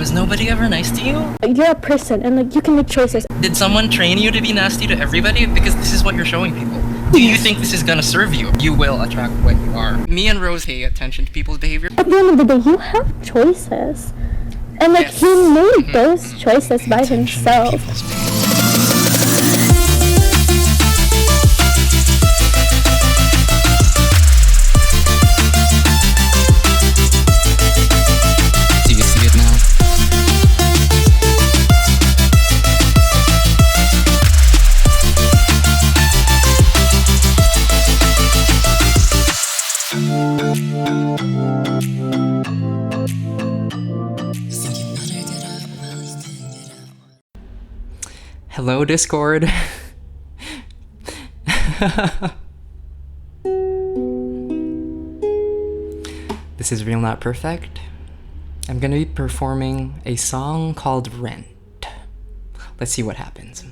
Was nobody ever nice to you? You're a person and like you can make choices. Did someone train you to be nasty to everybody? Because this is what you're showing people. Do you think this is gonna serve you? You will attract what you are. Me and Rose pay attention to people's behavior. At the end of the day, you have choices. And like he made those choices by himself. Do you see it now? Hello, Discord. This is Real Not Perfect. I'm gonna be performing a song called Rent. Let's see what happens.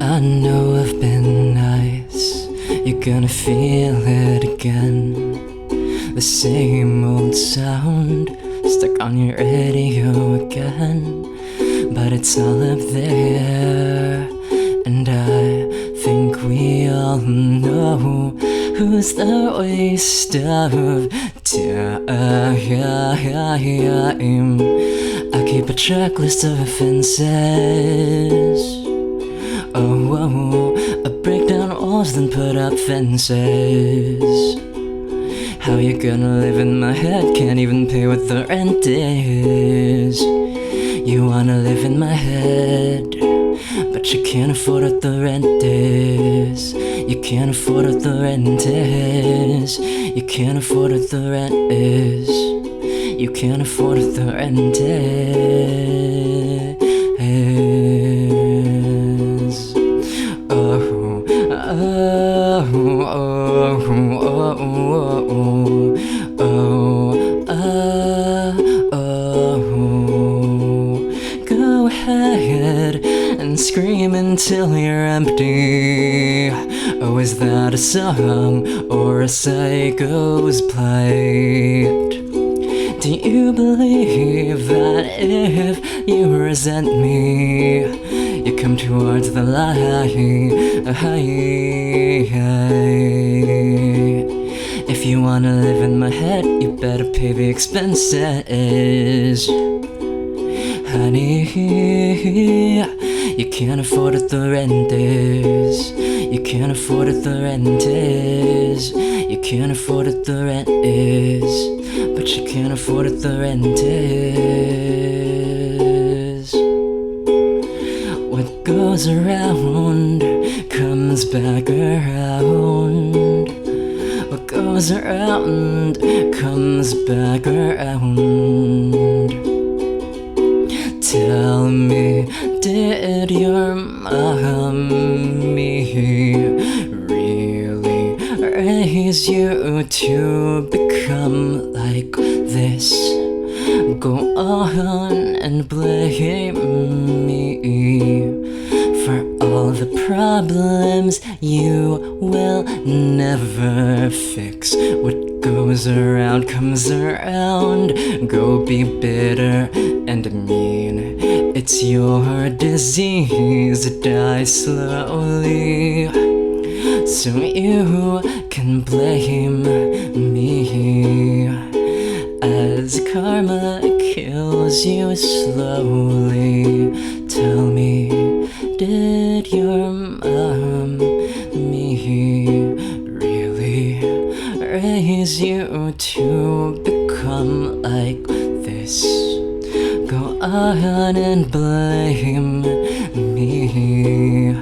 I know I've been nice, you're gonna feel it again. The same old sound, stuck on your radio again. But it's all up there, and I think we all know who's the waste of time. I keep a checklist of offenses. Oh, I break down walls, then put up fences. How you gonna live in my head? Can't even pay what the rent is. You wanna live in my head, but you can't afford what the rent is. You can't afford what the rent is. You can't afford what the rent is. You can't afford what the rent is. Go ahead and scream until you're empty. Oh, is that a song or a psycho's plight? Do you believe that if you resent me, you come towards the light? If you wanna live in my head, you better pay the expenses. Honey, you can't afford what the rent is. You can't afford what the rent is. You can't afford what the rent is. But you can't afford what the rent is. What goes around comes back around. What goes around comes back around. Tell me, did your mommy really raise you to become like this? Go on and blame me for all the problems you will never fix. What goes around comes around. Go be bitter and mean. It's your disease, die slowly, so you can blame me as karma kills you slowly. Tell me, did your mommy really raise you to become like this? Go on and blame me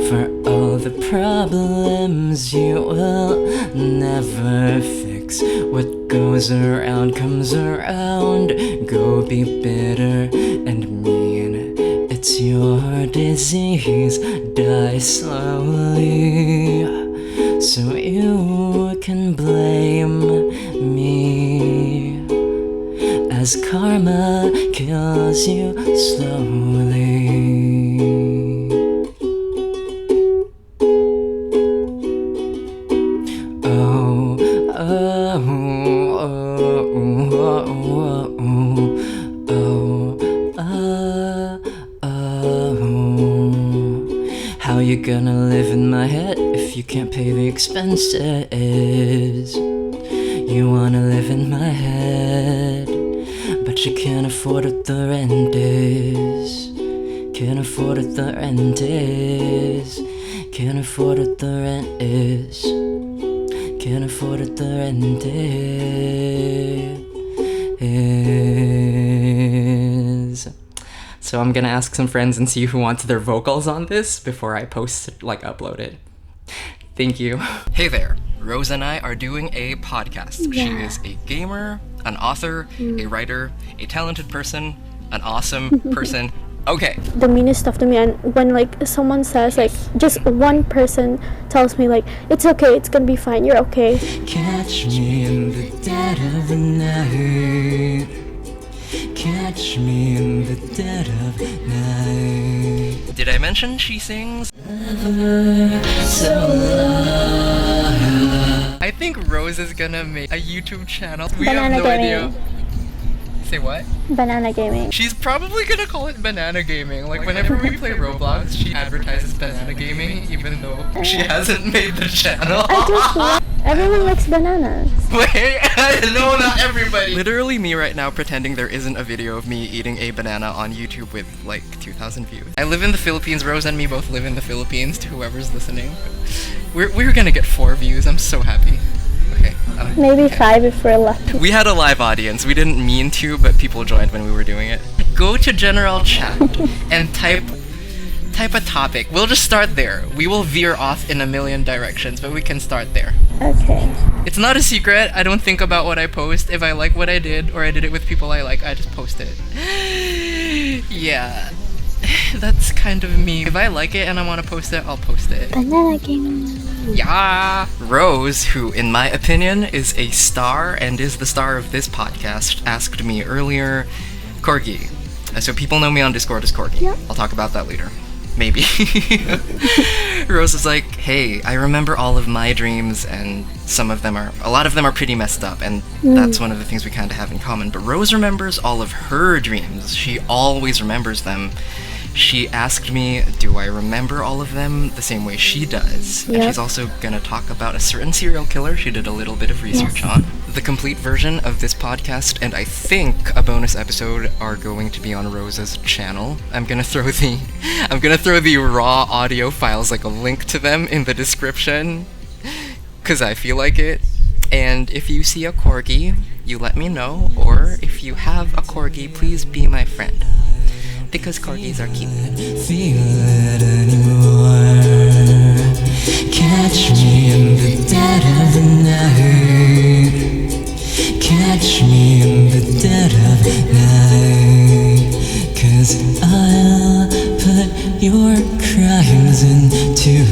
for all the problems you will never fix. What goes around comes around. Go be bitter and mean. It's your disease, die slowly, so you can blame me. as karma kills you slowly. Oh, oh, oh, oh, oh. How you gonna live in my head if you can't pay the expenses? You wanna live in my head, but you can't afford what the rent is. Can't afford what the rent is. Can't afford what the rent is. Can't afford what the rent is. So I'm gonna ask some friends and see who wants their vocals on this before I upload it. Thank you. Hey there. Rose and I are doing a podcast. Yeah. She is a gamer, an author, a writer, a talented person, an awesome person. Okay. The meanest stuff to me, and when someone says just one person tells me it's okay, it's gonna be fine, you're okay. Catch me in the dead of the night. Catch me in the dead of night. Did I mention she sings? So I think Rose is gonna make a YouTube channel. We Banana have no gaming. idea. Say what? Banana gaming. She's probably gonna call it banana gaming. Whenever we play Roblox, she advertises banana gaming, even though she hasn't made the channel. I just everyone likes bananas. Wait, no, not everybody. Literally me right now pretending there isn't a video of me eating a banana on YouTube with 2,000 views. I live in the Philippines. Rose and me both live in the Philippines, to whoever's listening. We're gonna get 4 views. I'm so happy. Okay. Maybe 5 if we're lucky. We had a live audience. We didn't mean to, but people joined when we were doing it. Go to general chat and type a topic. We'll just start there. We will veer off in a million directions, but we can start there. Okay. It's not a secret. I don't think about what I post. If I like what I did, or I did it with people I like, I just post it. Yeah. That's kind of me. If I like it and I want to post it, I'll post it. Banana gaming. Yeah. Rose, who in my opinion is a star and is the star of this podcast, asked me earlier, Corgi. So people know me on Discord as Corgi. Yep. I'll talk about that later. Maybe. Rose is like, hey, I remember all of my dreams, and a lot of them are pretty messed up, and that's one of the things we kind of have in common. But Rose remembers all of her dreams. She always remembers them. She asked me, do I remember all of them the same way she does? Yep. And she's also gonna talk about a certain serial killer she did a little bit of research on. The complete version of this podcast, and I think a bonus episode, are going to be on Rose's channel. I'm gonna throw the raw audio files, a link to them in the description, cause I feel like it. And if you see a corgi, you let me know, or if you have a corgi, please be my friend. Because corgis are cute. Feel it anymore. Catch me in the dead of the night. Catch me in the dead of night. 'Cause I'll put your crimes into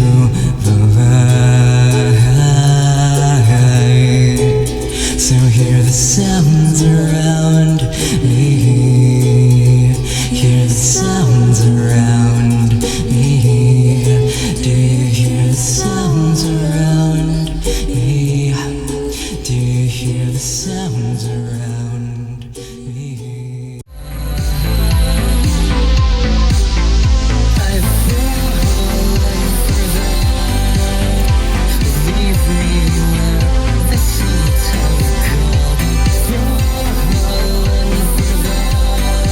the light. So hear the sounds around me. Hear the sounds around me. Do you hear the sounds around me? Do you hear the sounds around me? I feel like for that. Leave me where the seats have called. Falling for that.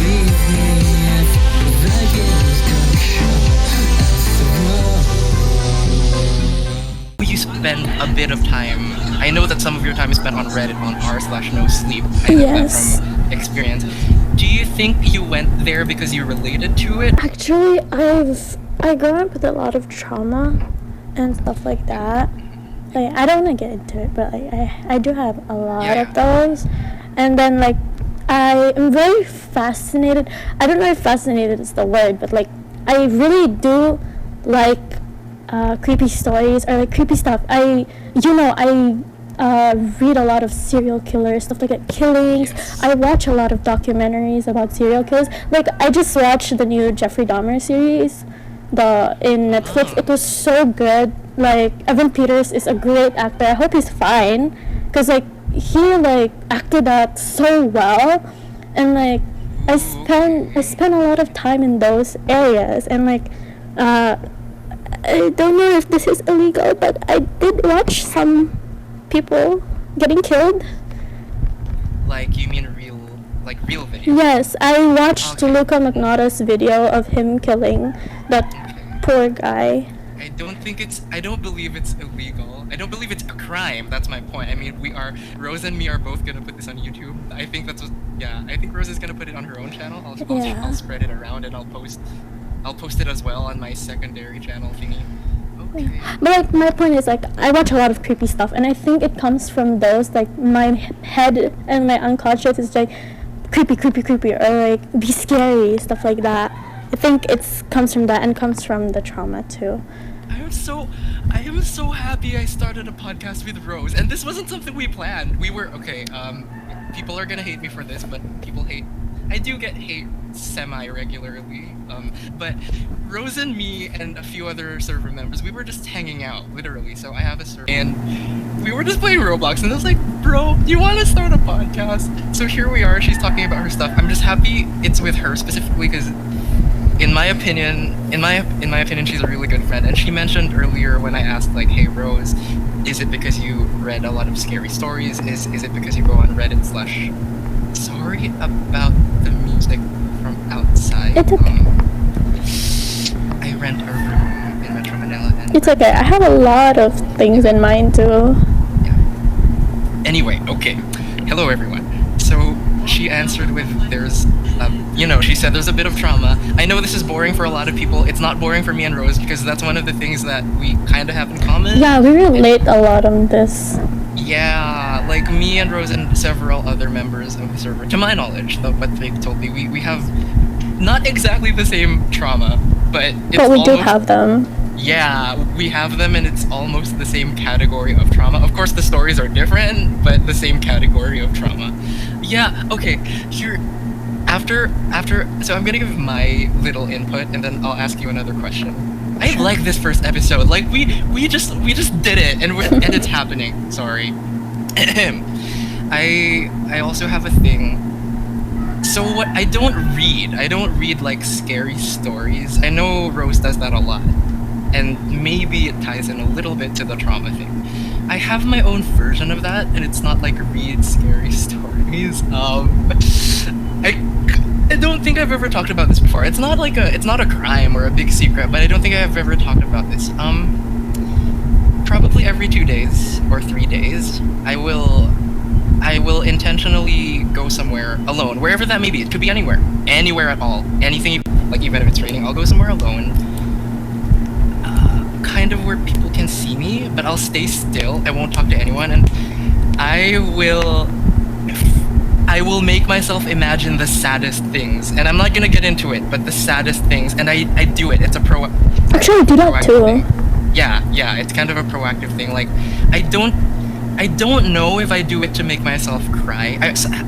Leave me if the games don't show after all. You spend a bit of time. I know that some of your time is spent on Reddit on r/nosleep. I know that Yes. from experience. Do you think you went there because you related to it? Actually, I grew up with a lot of trauma and stuff like that. I don't want to get into it, but I do have a lot of those. And then I am very fascinated. I don't know if fascinated is the word, but I really do like creepy stories or creepy stuff. I read a lot of serial killers, stuff like that, killings. Yes. I watch a lot of documentaries about serial killers. Like, I just watched the new Jeffrey Dahmer series, in Netflix. It was so good. Like, Evan Peters is a great actor. I hope he's fine, because like he like acted that so well, and like I spent a lot of time in those areas, and like I don't know if this is illegal, but I did watch some people getting killed. Like, you mean real videos? Yes, I watched Okay. Luca Magnotta's video of him killing that poor guy. I don't believe it's illegal. I don't believe it's a crime. That's my point. I mean, Rose and me are both gonna put this on YouTube. I think I think Rose is gonna put it on her own channel. I'll spread it around, and I'll post it as well on my secondary channel thingy. Okay. But like my point is, like, I watch a lot of creepy stuff, and I think it comes from those, like, my head and my unconscious is like creepy, or like be scary, stuff like that. I think it comes from that, and comes from the trauma too. I am so happy I started a podcast with Rose, and this wasn't something we planned. We were okay. People are gonna hate me for this, but I do get hate semi-regularly. But Rose and me and a few other server members, we were just hanging out, literally. So I have a server, and we were just playing Roblox, and I was like, bro, do you want to start a podcast? So here we are. She's talking about her stuff. I'm just happy it's with her specifically, because in my opinion, she's a really good friend. And she mentioned earlier when I asked, like, hey Rose, is it because you read a lot of scary stories? Is it because you go on Reddit / sorry about the music from outside. It's okay. I rent a room in Metro Manila, and It's okay. I have a lot of things in mind too. yeah. Anyway, okay. Hello everyone. So she answered with she said there's a bit of trauma. I know this is boring for a lot of people. It's not boring for me and Rose, because that's one of the things that we kind of have in common. Yeah, we relate a lot on this. Yeah, like me and Rose and several other members of the server, to my knowledge, though, but they told me we have not exactly the same trauma, but We do have them. Yeah, we have them, and it's almost the same category of trauma. Of course, the stories are different, but the same category of trauma. Yeah, okay. Here, so I'm gonna give my little input, and then I'll ask you another question. I like this first episode. Like we just did it, and it's happening. Sorry. I also have a thing. So what? I don't read like scary stories. I know Rose does that a lot, and maybe it ties in a little bit to the trauma thing. I have my own version of that, and it's not like read scary stories. I don't think I've ever talked about this before. It's not a crime or a big secret, but I don't think I've ever talked about this. Probably every 2 days or 3 days, I will intentionally go somewhere alone, wherever that may be. It could be anywhere at all. Anything, like even if it's raining, I'll go somewhere alone. Kind of where people can see me, but I'll stay still. I won't talk to anyone, and I will make myself imagine the saddest things. And I'm not gonna get into it, but the saddest things, and I do it. It's a Actually, I do that too. thing. Yeah, it's kind of a proactive thing. Like, I don't know if I do it to make myself cry.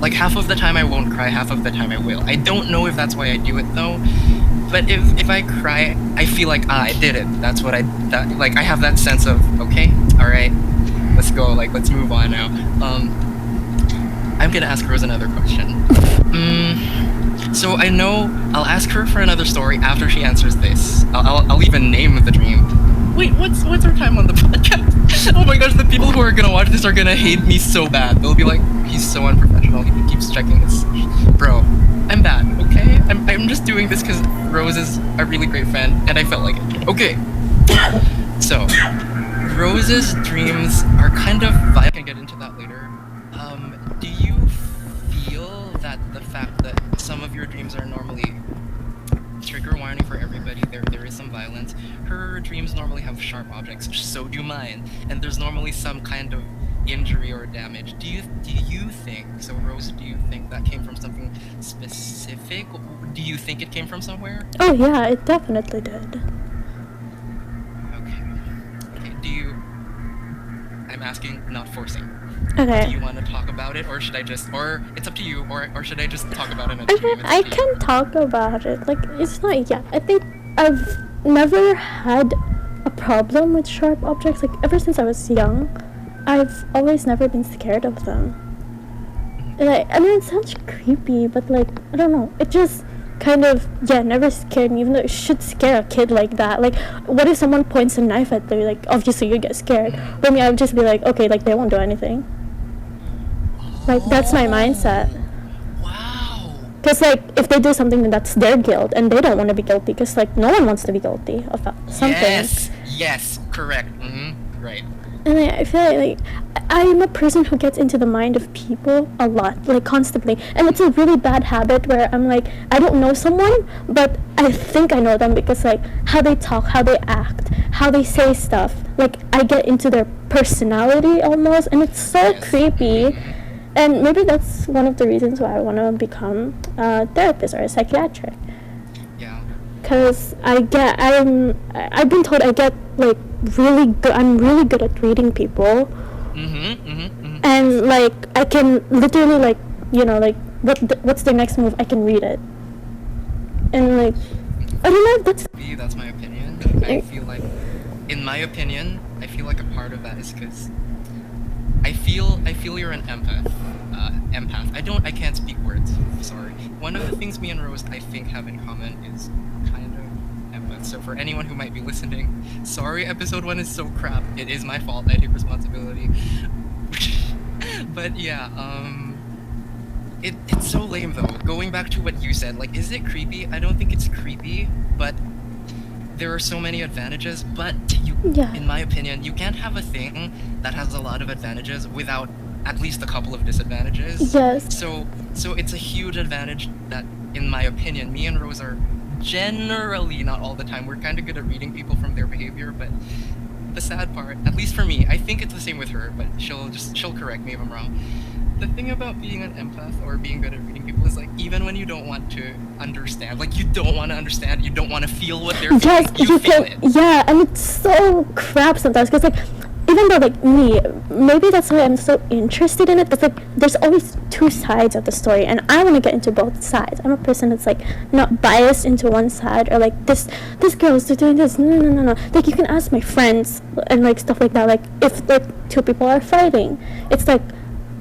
Like, half of the time I won't cry, half of the time I will. I don't know if that's why I do it though. But if I cry, I feel like, I did it. That's what I have that sense of, okay, all right, let's go. Like, let's move on now. I'm gonna ask Rose another question. So I know I'll ask her for another story after she answers this. I'll even name the dream. Wait, what's our time on the podcast? Oh my gosh, the people who are gonna watch this are gonna hate me so bad. They'll be like, he's so unprofessional. He keeps checking his. Bro, I'm bad, okay? I'm just doing this because Rose is a really great friend, and I felt like it. Okay. So, Rose's dreams are kind of violent. I can get into that later. Do you feel that the fact that some of your dreams are normally trigger warning for everybody, there is some violence. Her dreams normally have sharp objects, so do mine, and there's normally some kind of injury or damage. Do you think, so Rose, do you think that came from something specific? Do you think it came from somewhere? Oh yeah, it definitely did. Okay, asking, not forcing. Okay. Do you want to talk about it, or should I just, or it's up to you, or should I just talk about it another Okay, time? I can talk about it. Like, it's not, yeah. I think I've never had a problem with sharp objects. Like, ever since I was young, I've always never been scared of them. Like, I mean, it sounds creepy, but like, I don't know. It just kind of, yeah, never scared me, even though it should scare a kid like that. Like, what if someone points a knife at them? Like, obviously you get scared. For me, I would just be like, okay, like, they won't do anything. Like, that's my mindset. Wow. Because, like, if they do something, then that's their guilt, and they don't want to be guilty, because, like, no one wants to be guilty of something. Yes, correct. Right. And I feel like I'm a person who gets into the mind of people a lot, like, constantly. And it's a really bad habit where I'm like, I don't know someone, but I think I know them because, like, how they talk, how they act, how they say stuff. Like, I get into their personality almost, and it's so creepy. And maybe that's one of the reasons why I want to become a therapist or a psychiatric. Yeah. Because I've been told I get, like, really good, I'm really good at reading people. And, like, I can literally, like, you know, like, what's their next move, I can read it. And, like, I don't know if That's my opinion. I feel like, in my opinion, I feel like a part of that is because I feel you're an empath. I can't speak words. Sorry. One of the things me and Rose, I think, have in common is kind of empath. So for anyone who might be listening, sorry, episode 1 is so crap. It is my fault. I take responsibility. But yeah, it's so lame though. Going back to what you said, like, is it creepy? I don't think it's creepy, but there are so many advantages. But in my opinion, you can't have a thing that has a lot of advantages without at least a couple of disadvantages. Yes. So it's a huge advantage that, in my opinion, me and Rose are generally, not all the time, we're kind of good at reading people from their behavior, but the sad part, at least for me, I think it's the same with her, but she'll correct me if I'm wrong. The thing about being an empath or being good at reading people is, like, even when you don't want to understand, like, you don't want to understand, you don't want to feel what they're feeling, you feel it. Yeah, and it's so crap sometimes, because, like, even though, like, me, maybe that's why I'm so interested in it, but, like, there's always two sides of the story, and I want to get into both sides. I'm a person that's, like, not biased into one side, or, like, this girl's doing this, no. Like, you can ask my friends, and, like, stuff like that, like, if, like, two people are fighting, it's, like,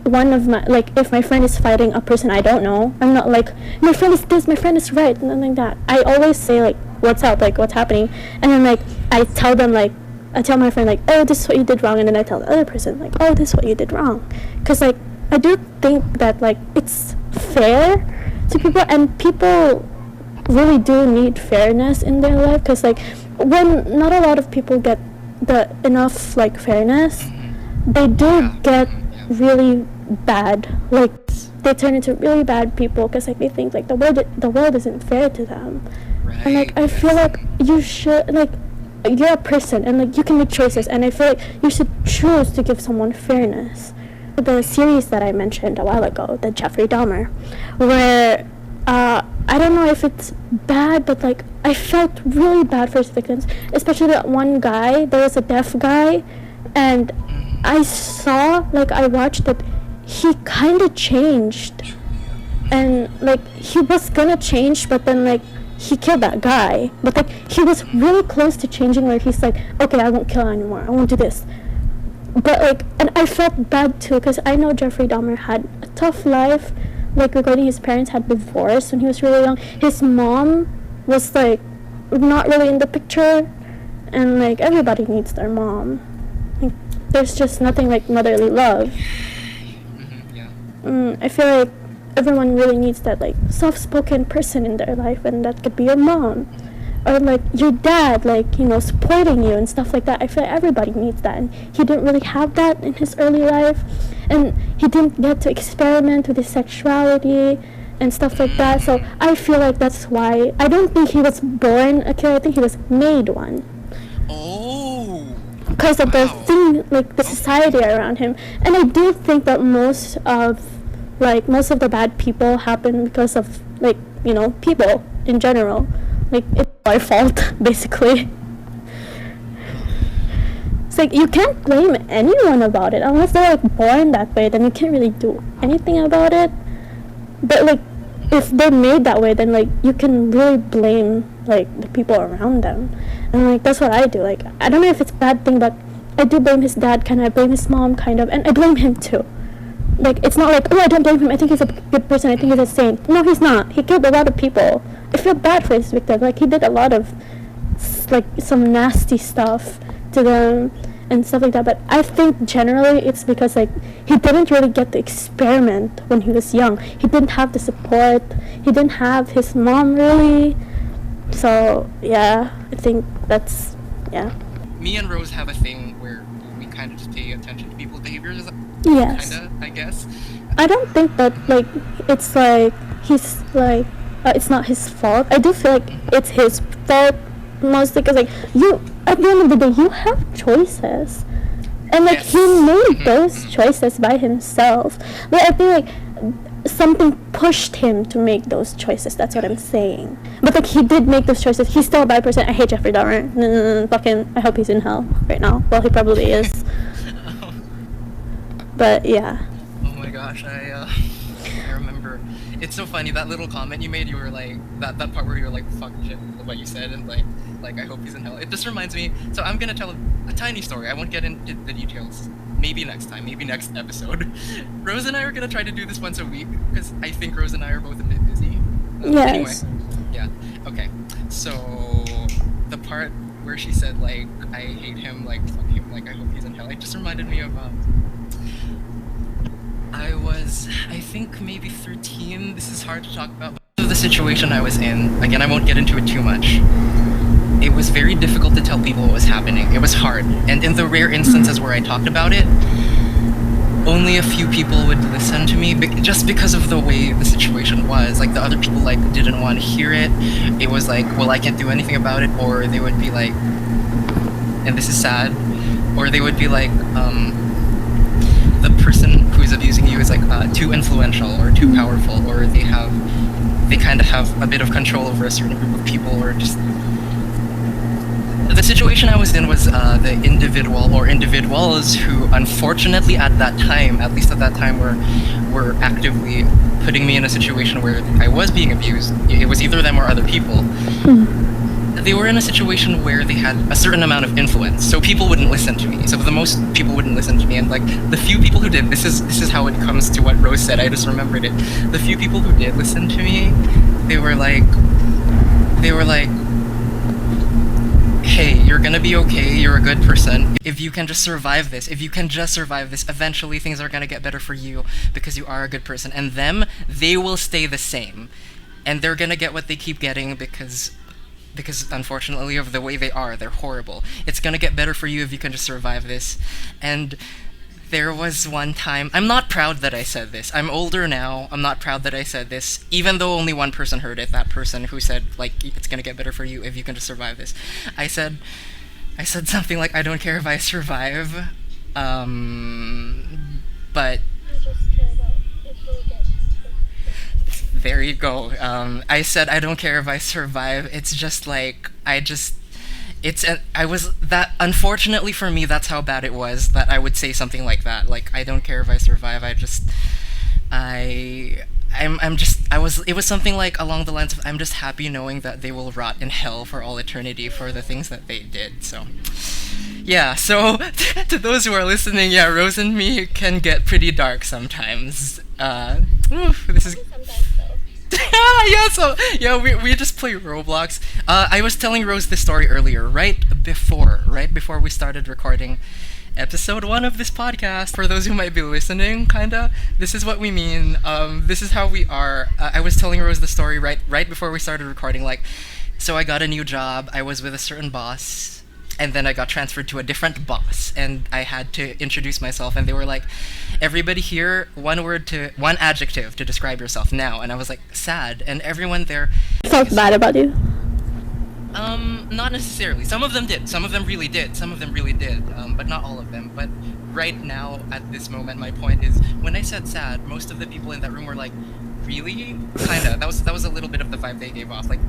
one of my, like, if my friend is fighting a person I don't know, I'm not like, my friend is this, my friend is right, and nothing like that. I always say, like, what's up, like, what's happening, and then, like, I tell my friend, like, oh, this is what you did wrong, and then I tell the other person, like, oh, this is what you did wrong. Because, like, I do think that, like, it's fair to people, and people really do need fairness in their life, because, like, when not a lot of people get enough, like, fairness, they do get really bad, like, they turn into really bad people, because, like, they think, like, the world isn't fair to them. Right. And, like, I feel like you should, like, you're a person, and, like, you can make choices, and I feel like you should choose to give someone fairness. The series that I mentioned a while ago, the Jeffrey Dahmer, where I don't know if it's bad, but, like, I felt really bad for his victims, especially that one guy. There was a deaf guy, and I watched that he kind of changed, and, like, he was gonna change, but then, like, he killed that guy, but, like, he was really close to changing, where he's like, okay, I won't kill anymore, I won't do this. But, like, and I felt bad too, because I know Jeffrey Dahmer had a tough life, like, regarding his parents had divorced when he was really young. His mom was, like, not really in the picture, and, like, everybody needs their mom. Like, there's just nothing like motherly love. I feel like everyone really needs that, like, soft-spoken person in their life, and that could be your mom, or, like, your dad, like, you know, supporting you and stuff like that. I feel like everybody needs that, and he didn't really have that in his early life, and he didn't get to experiment with his sexuality and stuff like that. So I feel like that's why I don't think he was born a killer. I think he was made one. Because of the thing, like, the society around him. And I do think that most of the bad people happen because of, like, you know, people in general. Like, it's our fault, basically. It's like you can't blame anyone about it unless they're like born that way. Then you can't really do anything about it. But like, if they're made that way, then like you can really blame like the people around them. And like that's what I do. Like I don't know if it's a bad thing, but I do blame his dad kind of. I blame his mom kind of, and I blame him too. Like it's not like, oh, I don't blame him, I think he's a good person, I think he's a saint. No, he's not. He killed a lot of people. I feel bad for his victim. Like he did a lot of like some nasty stuff to them and stuff like that. But I think generally it's because like he didn't really get to experiment when he was young. He didn't have the support. He didn't have his mom really. So yeah, I think that's, yeah. Me and Rose have a thing where we kind of just pay attention to people's behaviors. Yes. Kinda, I guess. I don't think that like it's like he's like it's not his fault. I do feel like it's his fault mostly because like you, at the end of the day, you have choices, and like Yes. he made those choices by himself. Like I feel like something pushed him to make those choices. That's what I'm saying. But like he did make those choices. He's still a bad person. I hate Jeffrey Dahmer. Fucking, I hope he's in hell right now. Well, he probably is. But yeah. Oh my gosh, I remember. It's so funny, that little comment you made, you were like, that part where you were like, fuck shit, what you said, and like I hope he's in hell. It just reminds me, so I'm gonna tell a tiny story. I won't get into the details. Maybe next time, maybe next episode. Rose and I are gonna try to do this once a week, because I think Rose and I are both a bit busy. Yes. Anyway, yeah, okay. So, the part where she said, like, I hate him, like, fuck him, like, I hope he's in hell, it just reminded me of, I think maybe 13. This is hard to talk about. But the situation I was in, again, I won't get into it too much. It was very difficult to tell people what was happening. It was hard. And in the rare instances where I talked about it, only a few people would listen to me, just because of the way the situation was. Like, the other people, like, didn't want to hear it. It was like, well, I can't do anything about it. Or they would be like, and this is sad, or they would be like, the person who's abusing you is like too influential or too powerful, or they kind of have a bit of control over a certain group of people, or just the situation I was in was the individual or individuals who, unfortunately, at least at that time, were actively putting me in a situation where I was being abused. It was either them or other people. They were in a situation where they had a certain amount of influence, so people wouldn't listen to me. So the most people wouldn't listen to me, and like the few people who did, this is how it comes to what Rose said. I just remembered it. The few people who did listen to me, they were like, hey, you're gonna be okay. You're a good person. If you can just survive this, eventually things are gonna get better for you because you are a good person. And they will stay the same, and they're gonna get what they keep getting because unfortunately of the way they are, they're horrible. It's gonna get better for you if you can just survive this. And there was one time, I'm not proud that I said this. I'm older now, I'm not proud that I said this, even though only one person heard it, that person who said, like, it's gonna get better for you if you can just survive this. I said something like, I don't care if I survive, but there you go. I said, I don't care if I survive. It's just like, unfortunately for me, that's how bad it was, that I would say something like that. Like, I don't care if I survive. It was something like along the lines of, I'm just happy knowing that they will rot in hell for all eternity for the things that they did. So, yeah, so to those who are listening, yeah, Rose and me can get pretty dark sometimes. This is... we just play Roblox. I was telling Rose this story earlier, right before we started recording episode 1 of this podcast. For those who might be listening, kinda, this is what we mean. This is how we are. I was telling Rose the story right before we started recording. Like, so I got a new job. I was with a certain boss. And then I got transferred to a different boss, and I had to introduce myself, and they were like, everybody here, one adjective to describe yourself now. And I was like, sad. And everyone there felt bad about you. Not necessarily. Some of them did. Some of them really did. But not all of them. But right now, at this moment, my point is, when I said sad, most of the people in that room were like, really? Kinda. That was a little bit of the vibe they gave off. Like,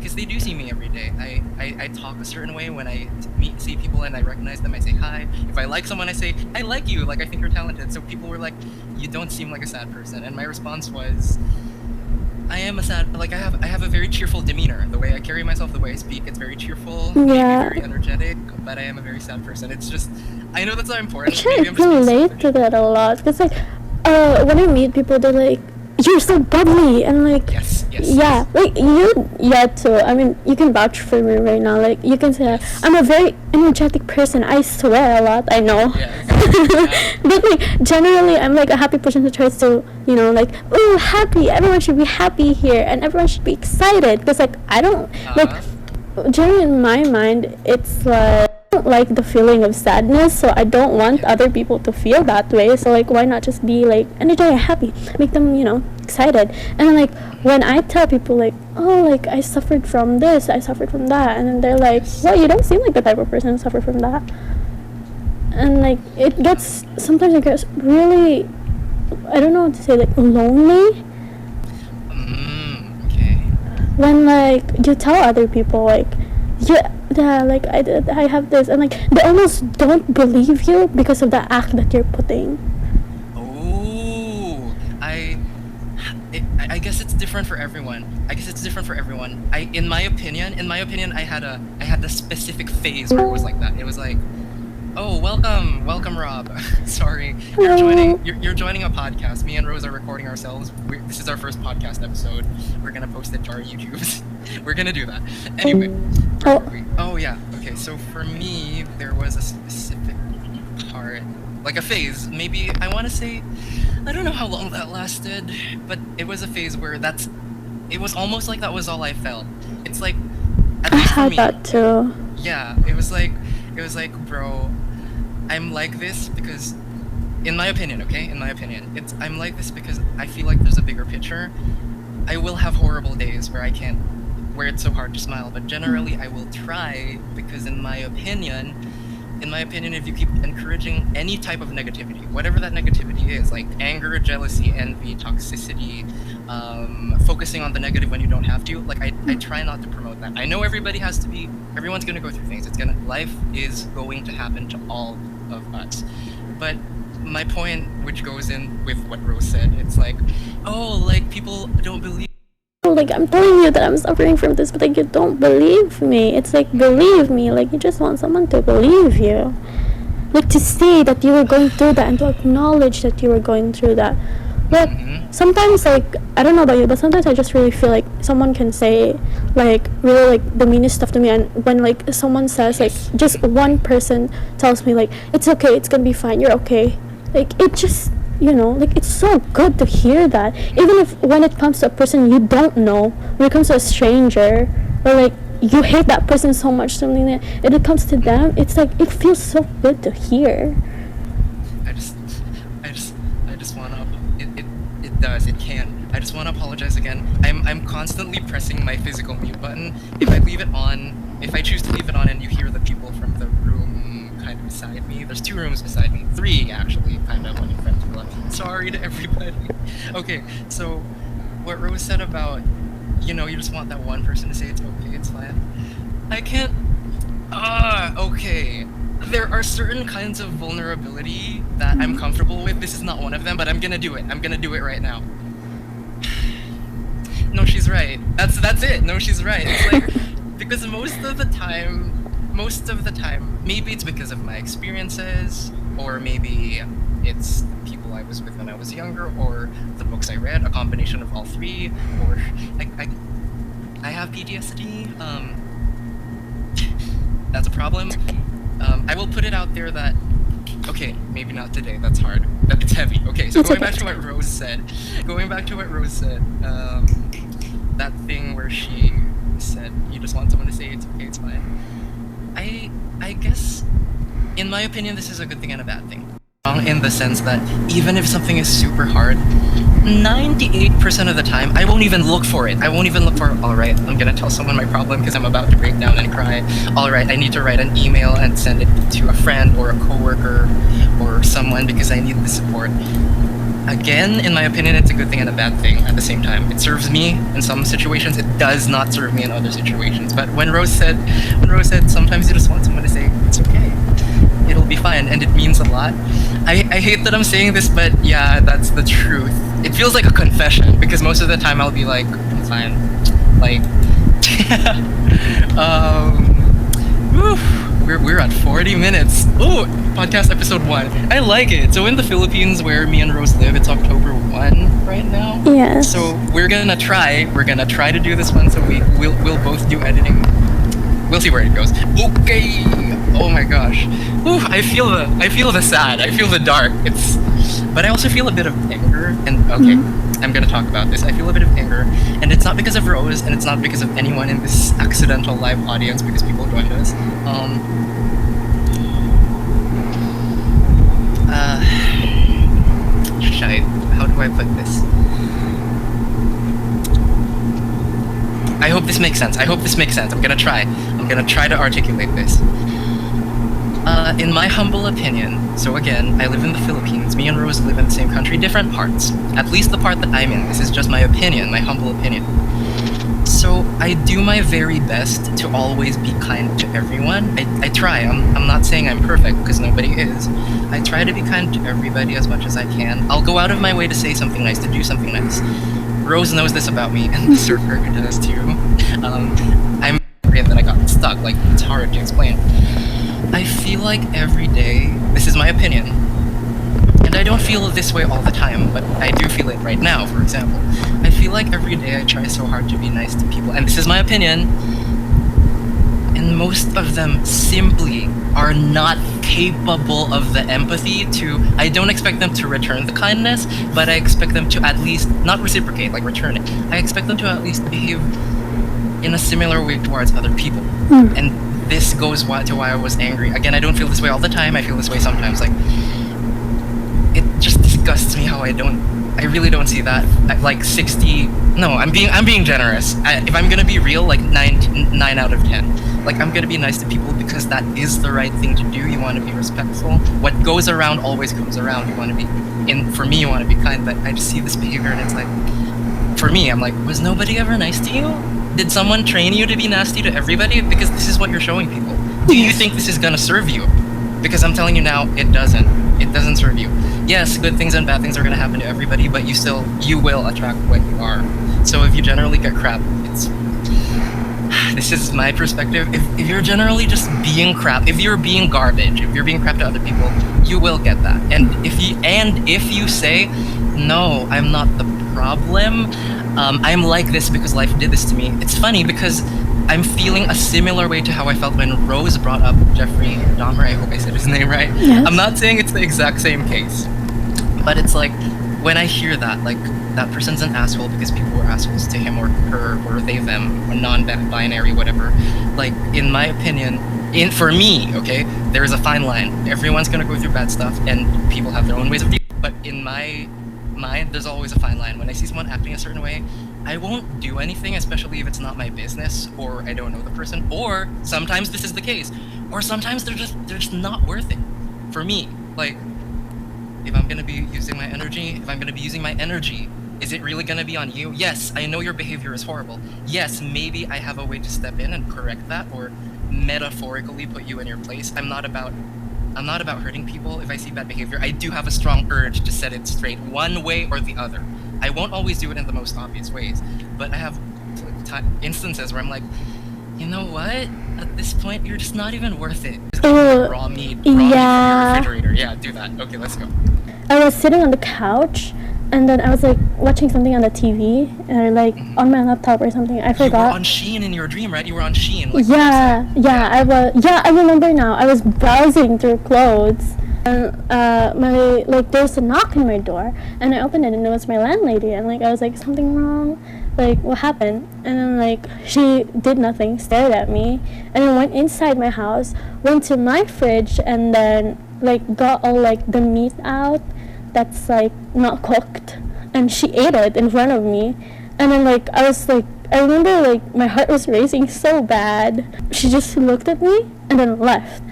because they do see me every day. I talk a certain way when I see people and I recognize them. I say hi. If I like someone, I say I like you. Like I think you're talented. So people were like, you don't seem like a sad person. And my response was, I am a sad. Like I have a very cheerful demeanor. The way I carry myself, the way I speak, it's very cheerful. Maybe Yeah. very energetic. But I am a very sad person. It's just, I know that's not important. Actually, Maybe I I'm just being relate selfish. to that a lot. Because, like, when I meet people, they're like, you're so bubbly. And, like, Yes. yeah, like, yeah, too. I mean, you can vouch for me right now. Like, you can say that Yes. I'm a very energetic person. I swear a lot, I know. Yes. Yeah. But, like, generally, I'm, like, a happy person who tries to, you know, like, oh, happy. Everyone should be happy here. And everyone should be excited. Because, like, I don't, like, generally in my mind, it's like, I don't like the feeling of sadness, so I don't want other people to feel that way. So like, why not just be like energetic, happy, make them, you know, excited. And like when I tell people like, oh, like I suffered from this, I suffered from that, and then they're like, well, you don't seem like the type of person who suffered from that. And like sometimes it gets really, I don't know what to say, like lonely Okay. when like you tell other people like, yeah, like I have this, and like they almost don't believe you because of the act that you're putting. Oh, I guess it's different for everyone. In my opinion, I had a specific phase where it was like that. It was like, oh, welcome, Rob. Sorry, Hello. you're joining a podcast. Me and Rose are recording ourselves. This is our first podcast episode. We're gonna post it to our YouTubes. We're gonna do that. Anyway, where were we? Oh yeah. Okay, so for me, there was a specific part, like a phase. Maybe I want to say, I don't know how long that lasted, but it was a phase where it was almost like that was all I felt. It's like, at I least for had me. that too. Yeah, it was like, bro, I'm like this because, in my opinion, okay, I'm like this because I feel like there's a bigger picture. I will have horrible days where where it's so hard to smile, but generally I will try because in my opinion, if you keep encouraging any type of negativity, whatever that negativity is, like anger, jealousy, envy, toxicity, focusing on the negative when you don't have to, like I try not to promote that. I know everyone's gonna go through things. Life is going to happen to all of us. But my point, which goes in with what Rose said, it's like, oh, like people don't believe. Like I'm telling you that I'm suffering from this, but like you don't believe me. It's like, believe me. Like you just want someone to believe you, like to see that you were going through that and to acknowledge that you were going through that. But sometimes, like, I don't know about you, but sometimes I just really feel like someone can say like really like the meanest stuff to me, and when like someone says like just one person tells me like it's okay, it's gonna be fine, you're okay, like it just, you know, like it's so good to hear that, even if when it comes to a person you don't know, when it comes to a stranger, or like you hate that person so much, something that if it comes to them, it's like it feels so good to hear. I just wanna. It does. It can. I just want to apologize again. I'm constantly pressing my physical mute button. If I choose to leave it on, and you hear the people from the room kind of beside me. There's 2 rooms beside me. 3 actually, kind of, one in front of the left. Sorry to everybody. Okay, so what Rose said about, you know, you just want that one person to say it's okay, it's fine. I can't. Okay. There are certain kinds of vulnerability that I'm comfortable with. This is not one of them, but I'm gonna do it. I'm gonna do it right now. No, she's right. That's it. No, she's right. It's like, because most of the time, maybe it's because of my experiences, or maybe it's the people I was with when I was younger, or the books I read, a combination of all 3, or I have PTSD. That's a problem. I will put it out there that, okay, maybe not today, that's hard. It's heavy. Okay, so going back to what Rose said, that thing where she said, you just want someone to say it's okay, it's fine. I guess, in my opinion, this is a good thing and a bad thing. In the sense that even if something is super hard, 98% of the time, I won't even look for it. Alright, I'm gonna tell someone my problem because I'm about to break down and cry. Alright, I need to write an email and send it to a friend or a coworker or someone because I need the support. Again, in my opinion, it's a good thing and a bad thing at the same time. It serves me in some situations. It does not serve me in other situations. But when Rose said, sometimes you just want someone to say it's okay, it'll be fine, and it means a lot. I hate that I'm saying this, but yeah, that's the truth. It feels like a confession because most of the time I'll be like, I'm fine, like, we're at 40 minutes. Oh, podcast episode 1. I like it. So in the Philippines where me and Rose live, it's October 1 right now. Yes. So we're gonna try to do this one. So we'll both do editing. We'll see where it goes. Okay. Oh my gosh. Ooh, I feel the sad. I feel the dark. But I also feel a bit of anger. And okay, I'm gonna talk about this. I feel a bit of anger, and it's not because of Rose, and it's not because of anyone in this accidental live audience, because people joined us. How do I put this? I hope this makes sense. I'm gonna try to articulate this. In my humble opinion, so again, I live in the Philippines. Me and Rose live in the same country, different parts. At least the part that I'm in. This is just my opinion, my humble opinion. So I do my very best to always be kind to everyone. I try. I'm not saying I'm perfect, because nobody is. I try to be kind to everybody as much as I can. I'll go out of my way to say something nice, to do something nice. Rose knows this about me, and the surfer does too. I'm angry and then I got stuck. Like, it's hard to explain. I feel like every day, this is my opinion, and I don't feel this way all the time, but I do feel it right now, for example. I feel like every day I try so hard to be nice to people, and this is my opinion, and most of them simply are not capable of the empathy to, I don't expect them to return the kindness, but I expect them to at least, not reciprocate, like return it, I expect them to at least behave in a similar way towards other people. And this goes to why I was angry. Again, I don't feel this way all the time. I feel this way sometimes. Like, it just disgusts me how I really don't see that. Like 60. No, I'm being generous. If I'm gonna be real, like 9 out of 10. Like, I'm gonna be nice to people because that is the right thing to do. You want to be respectful. What goes around always comes around. You want to be for me, you want to be kind. But I just see this behavior and it's like, for me, I'm like, was nobody ever nice to you? Did someone train you to be nasty to everybody? Because this is what you're showing people. Do you think this is gonna serve you? Because I'm telling you now, it doesn't. It doesn't serve you. Yes, good things and bad things are gonna happen to everybody, but you will attract what you are. So if you generally get crap, this is my perspective. If you're generally just being crap, if you're being garbage, if you're being crap to other people, you will get that. And if you say, no, I'm not the problem, I'm like this because life did this to me. It's funny because I'm feeling a similar way to how I felt when Rose brought up Jeffrey Dahmer. I hope I said his name right. Yes. I'm not saying it's the exact same case, but it's like, when I hear that, like, that person's an asshole because people were assholes to him or her or they, them, or non-binary, whatever. Like, in my opinion, for me, okay, there is a fine line. Everyone's gonna go through bad stuff, and people have their own ways of dealing. But in my mind, there's always a fine line. When I see someone acting a certain way, I won't do anything, especially if it's not my business or I don't know the person, or sometimes this is the case, or sometimes they're just not worth it for me. Like, if I'm gonna be using my energy, is it really gonna be on you? Yes, I know your behavior is horrible. Yes, maybe I have a way to step in and correct that, or metaphorically put you in your place. I'm not about hurting people. If I see bad behavior, I do have a strong urge to set it straight one way or the other. I won't always do it in the most obvious ways, but I have instances where I'm like, you know what? At this point, you're just not even worth it. Raw meat from your refrigerator. Yeah, do that. Okay, let's go. I was sitting on the couch, and then I was like watching something on the TV, or like on my laptop or something. I forgot. You were on Shein in your dream, right? You were on Shein. Like, I was. Yeah, I remember now. I was browsing through clothes, and there was a knock on my door, and I opened it, and it was my landlady, and like I was like, something wrong? Like, what happened? And then like she did nothing, stared at me, and then went inside my house, went to my fridge, and then like got all like the meat out that's like not cooked, and she ate it in front of me. And then like I remember like my heart was racing so bad. She just looked at me and then left,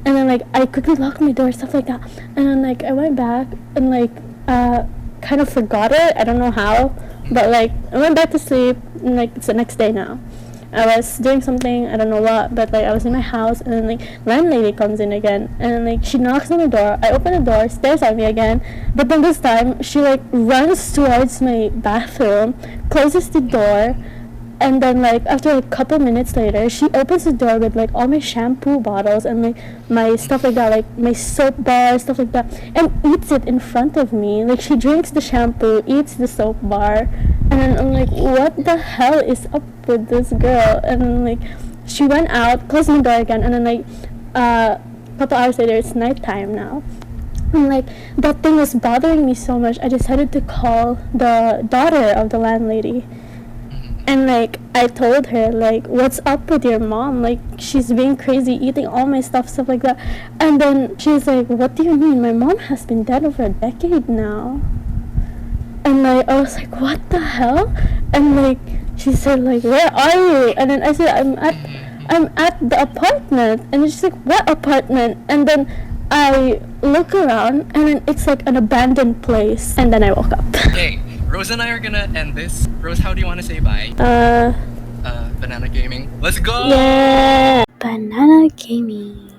and then like I quickly locked my door, stuff like that. And then like I went back, and like kind of forgot it. I don't know how, but like I went back to sleep, and like it's the next day now. I was doing something, I don't know what, but like I was in my house, and then like landlady comes in again, and then like she knocks on the door. I open the door, stares at me again, but then this time she like runs towards my bathroom, closes the door, and then like after a couple minutes later, she opens the door with like all my shampoo bottles and like my stuff like that, like my soap bar, stuff like that, and eats it in front of me. Like she drinks the shampoo, eats the soap bar, and then I'm like, what the hell is up with this girl? And then like she went out, closed the door again, and then like a couple hours later, it's nighttime now. And like that thing was bothering me so much, I decided to call the daughter of the landlady. And like I told her like, what's up with your mom? Like she's being crazy, eating all my stuff like that. And then she's like, what do you mean? My mom has been dead over a decade now. And like I was like, what the hell? And like she said like, where are you? And then I said, I'm at the apartment. And then she's like, what apartment? And then I look around, and then it's like an abandoned place. And then I woke up. Okay, Rose and I are gonna end this. Rose, how do you want to say bye? Banana Gaming. Let's go! Yeah! Banana Gaming.